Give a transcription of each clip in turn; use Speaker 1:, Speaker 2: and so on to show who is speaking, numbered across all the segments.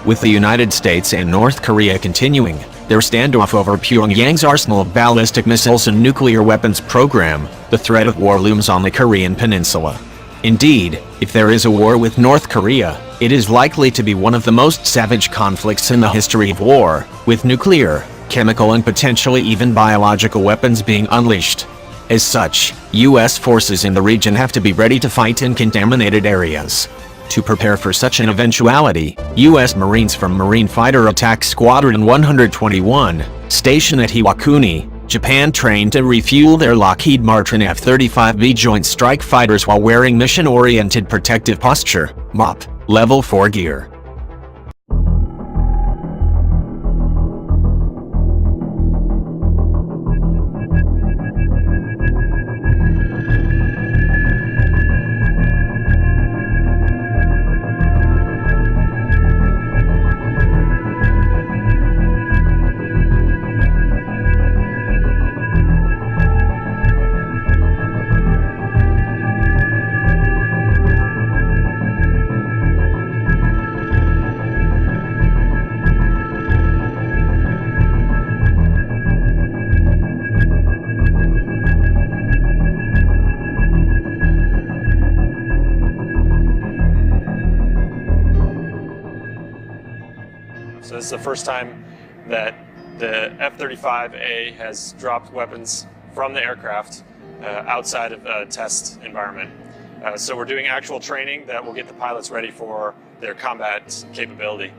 Speaker 1: with the United States and North Korea continuing their standoff over Pyongyang's arsenal of ballistic missiles and nuclear weapons program. The threat of war looms on the Korean peninsula. Indeed, if there is a war with North Korea, it is likely to be one of the most savage conflicts in the history of war, with nuclear, chemical and potentially even biological weapons being unleashed. As such, U.S. forces in the region have to be ready to fight in contaminated areas. To prepare for such an eventuality, U.S. Marines from Marine Fighter Attack Squadron-121, stationed at Iwakuni, Japan, trained to refuel their Lockheed Martin F-35V Joint Strike Fighters while wearing mission-oriented protective posture, MOPP, Level 4 gear.
Speaker 2: So this is the first time that the F-35A has dropped weapons from the aircraft outside of a test environment. So we're doing actual training that will get the pilots ready for their combat capability.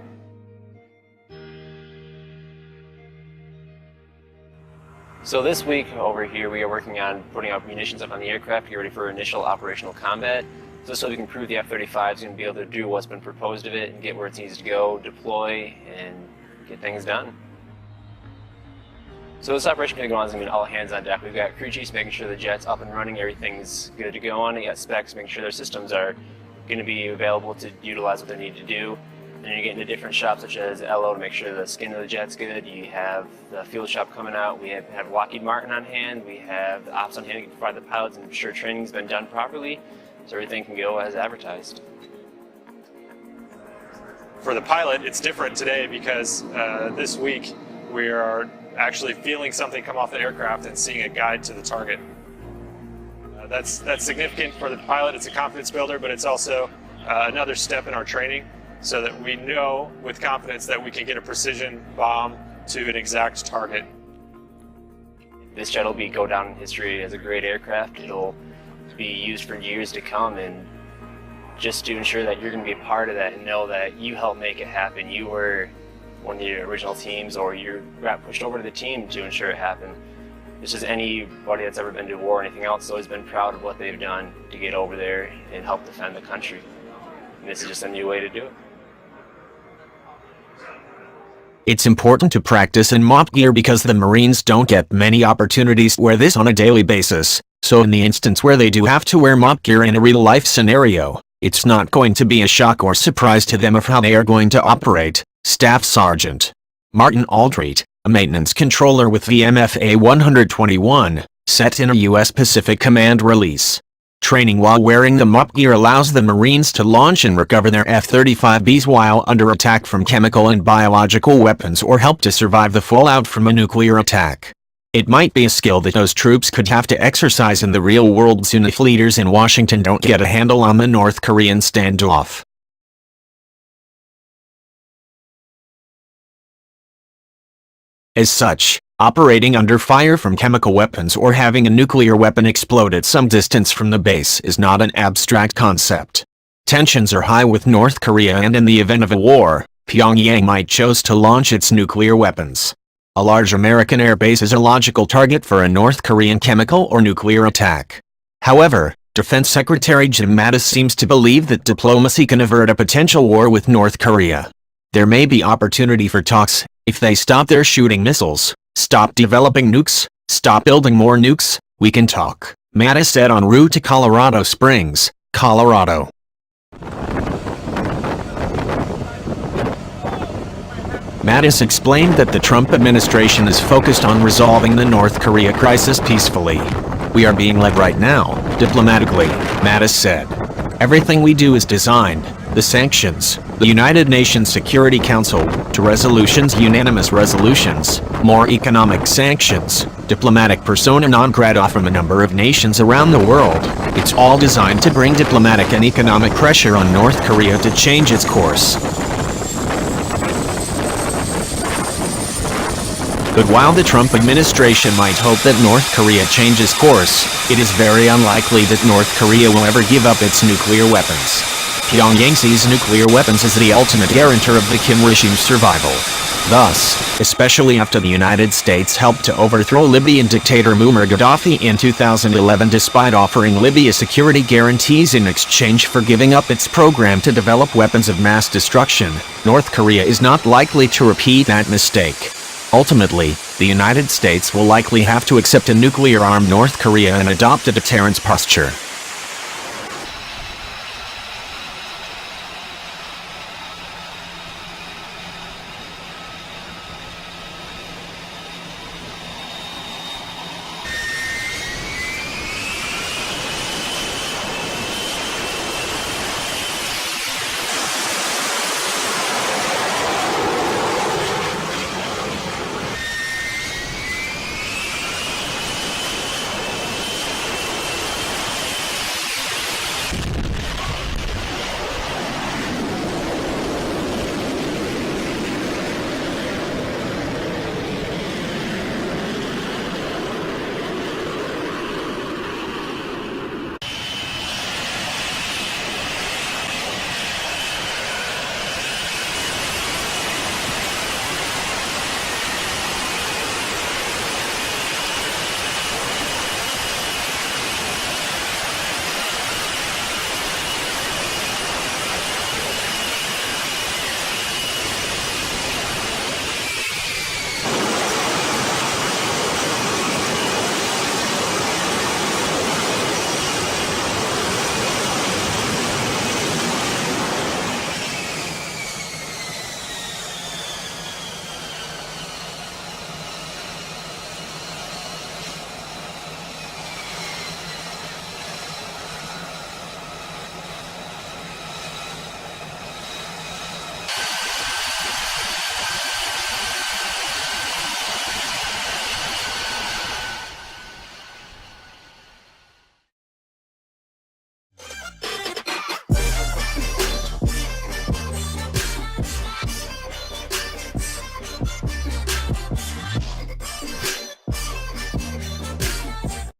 Speaker 3: So this week over here we are working on putting up munitions up on the aircraft to get ready for initial operational combat. Just so we can prove the F-35 is going to be able to do what's been proposed of it and get where it needs to go, deploy, and get things done. So this operation going to go on is going to be all hands on deck. We've got crew chiefs making sure the jet's up and running, everything's good to go on it. You got specs making sure their systems are going to be available to utilize what they need to do. And you're getting to different shops such as LO to make sure the skin of the jet's good. You have the field shop coming out. We have Lockheed Martin on hand. We have the ops on hand to provide the pilots and ensure training's been done properly, so everything can go as advertised.
Speaker 2: For the pilot, it's different today because this week we are actually feeling something come off the aircraft and seeing a guide to the target. That's significant for the pilot. It's a confidence builder, but it's also another step in our training so that we know with confidence that we can get a precision bomb to an exact target.
Speaker 3: This jet will go down in history as a great aircraft. It'll be used for years to come, and just to ensure that you're going to be a part of that and know that you helped make it happen. You were one of the original teams, or you got pushed over to the team to ensure it happened. It's just anybody that's ever been to war or anything else has always been proud of what they've done to get over there and help defend the country. And this is just a new way to do it.
Speaker 1: It's important to practice in MOPP gear because the Marines don't get many opportunities to wear this on a daily basis. So in the instance where they do have to wear MOPP gear in a real-life scenario, it's not going to be a shock or surprise to them of how they are going to operate. Staff Sergeant Martin Aldrete, a maintenance controller with VMFA 121, set in a U.S. Pacific Command release. Training while wearing the MOPP gear allows the Marines to launch and recover their F-35Bs while under attack from chemical and biological weapons or help to survive the fallout from a nuclear attack. It might be a skill that those troops could have to exercise in the real world soon if leaders in Washington don't get a handle on the North Korean standoff. As such, operating under fire from chemical weapons or having a nuclear weapon explode at some distance from the base is not an abstract concept. Tensions are high with North Korea, and in the event of a war, Pyongyang might choose to launch its nuclear weapons. A large American airbase is a logical target for a North Korean chemical or nuclear attack. However, Defense Secretary Jim Mattis seems to believe that diplomacy can avert a potential war with North Korea. There may be opportunity for talks if they stop their shooting missiles, stop developing nukes, stop building more nukes. We can talk, Mattis said en route to Colorado Springs, Colorado. Mattis explained that the Trump administration is focused on resolving the North Korea crisis peacefully. We are being led right now, diplomatically, Mattis said. Everything we do is designed, the sanctions, The United Nations Security Council, to resolutions, unanimous resolutions, more economic sanctions, diplomatic persona non grata from a number of nations around the world. It's all designed to bring diplomatic and economic pressure on North Korea to change its course. But while the Trump administration might hope that North Korea changes course, it is very unlikely that North Korea will ever give up its nuclear weapons. Pyongyang sees nuclear weapons as the ultimate guarantor of the Kim regime's survival. Thus, especially after the United States helped to overthrow Libyan dictator Muammar Gaddafi in 2011 despite offering Libya security guarantees in exchange for giving up its program to develop weapons of mass destruction, North Korea is not likely to repeat that mistake. Ultimately, the United States will likely have to accept a nuclear-armed North Korea and adopt a deterrence posture.